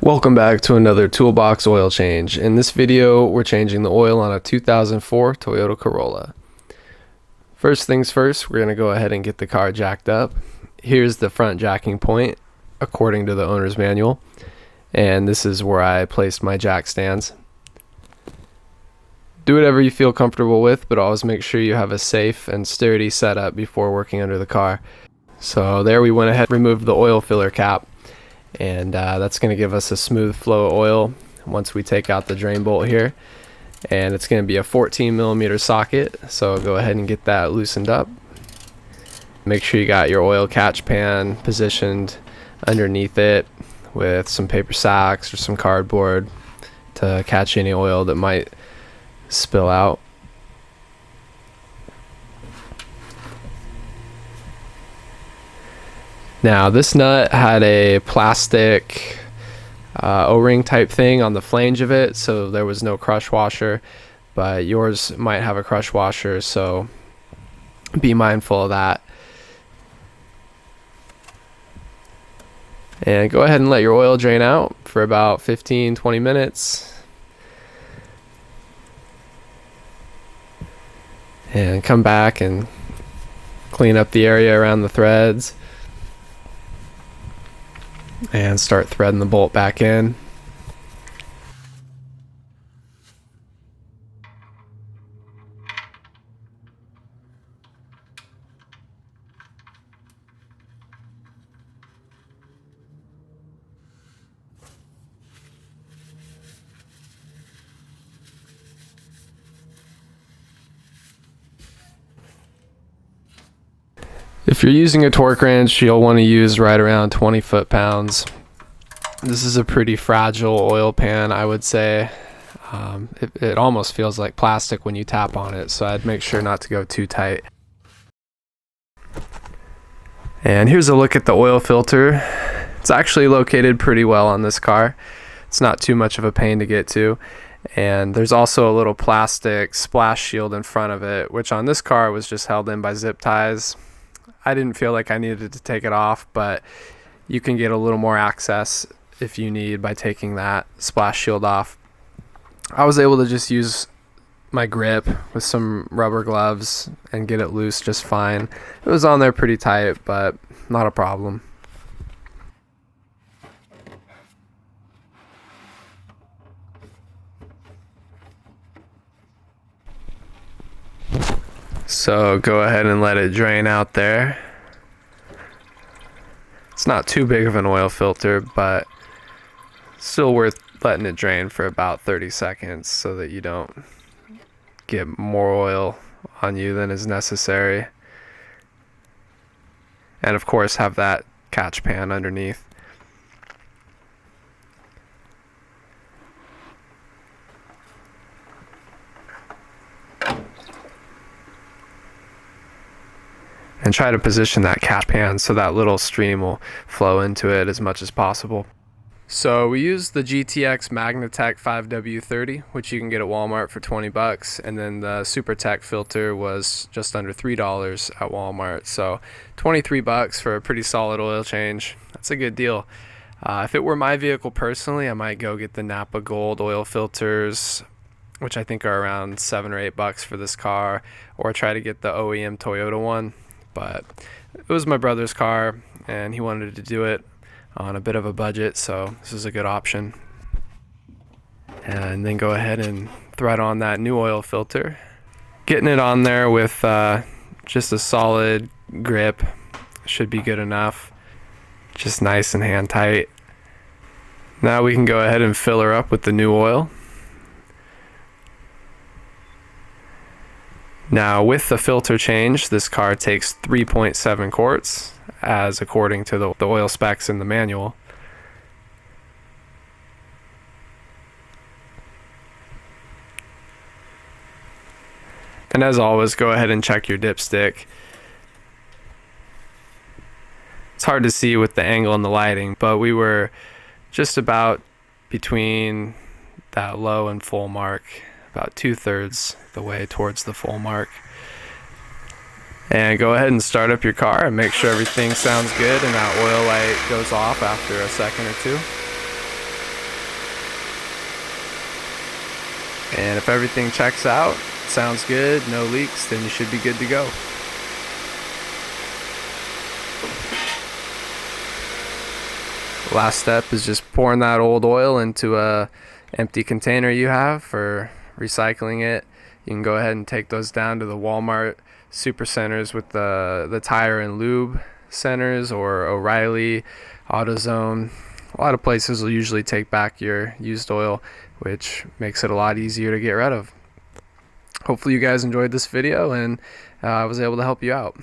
Welcome back to another toolbox oil change. In this video, we're changing the oil on a 2004 Toyota Corolla. First things first, we're going to go ahead and get the car jacked up. Here's the front jacking point according to the owner's manual, and this is where I placed my jack stands. Do whatever you feel comfortable with, but always make sure you have a safe and sturdy setup before working under the car. So there, we went ahead and removed the oil filler cap. And that's going to give us a smooth flow of oil once we take out the drain bolt here. And it's going to be a 14mm socket, so go ahead and get that loosened up. Make sure you got your oil catch pan positioned underneath it with some paper sacks or some cardboard to catch any oil that might spill out. Now, this nut had a plastic O-ring type thing on the flange of it, so there was no crush washer, but yours might have a crush washer, so be mindful of that. And go ahead and let your oil drain out for about 15-20 minutes. And come back and clean up the area around the threads. And start threading the bolt back in. If you're using a torque wrench, you'll want to use right around 20 foot-pounds. This is a pretty fragile oil pan, I would say. It almost feels like plastic when you tap on it, so I'd make sure not to go too tight. And here's a look at the oil filter. It's actually located pretty well on this car. It's not too much of a pain to get to. And there's also a little plastic splash shield in front of it, which on this car was just held in by zip ties. I didn't feel like I needed to take it off, but you can get a little more access if you need by taking that splash shield off. I was able to just use my grip with some rubber gloves and get it loose just fine. It was on there pretty tight, but not a problem. So go ahead and let it drain out there. It's not too big of an oil filter, but still worth letting it drain for about 30 seconds so that you don't get more oil on you than is necessary. And of course, have that catch pan underneath. And try to position that catch pan so that little stream will flow into it as much as possible. So we used the GTX Magnatech 5W30, which you can get at Walmart for 20 bucks, and then the SuperTech filter was just under $3 at Walmart. So 23 bucks for a pretty solid oil change. That's a good deal. If it were my vehicle personally, I might go get the Napa Gold oil filters, which I think are around 7 or 8 bucks for this car, or try to get the OEM Toyota one. But it was my brother's car and he wanted to do it on a bit of a budget, so this is a good option. And then go ahead and thread on that new oil filter. Getting it on there with just a solid grip should be good enough. Just nice and hand tight. Now we can go ahead and fill her up with the new oil. Now, with the filter change, this car takes 3.7 quarts, as according to the oil specs in the manual. And as always, go ahead and check your dipstick. It's hard to see with the angle and the lighting, but we were just about between that low and full mark, about 2/3 the way towards the full mark. And go ahead and start up your car and make sure everything sounds good and that oil light goes off after a second or two. And if everything checks out, sounds good, no leaks, then you should be good to go. Last step is just pouring that old oil into a empty container you have for recycling it. You can go ahead and take those down to the Walmart super centers with the tire and lube centers, or O'Reilly, AutoZone. A lot of places will usually take back your used oil, which makes it a lot easier to get rid of. Hopefully you guys enjoyed this video and I was able to help you out.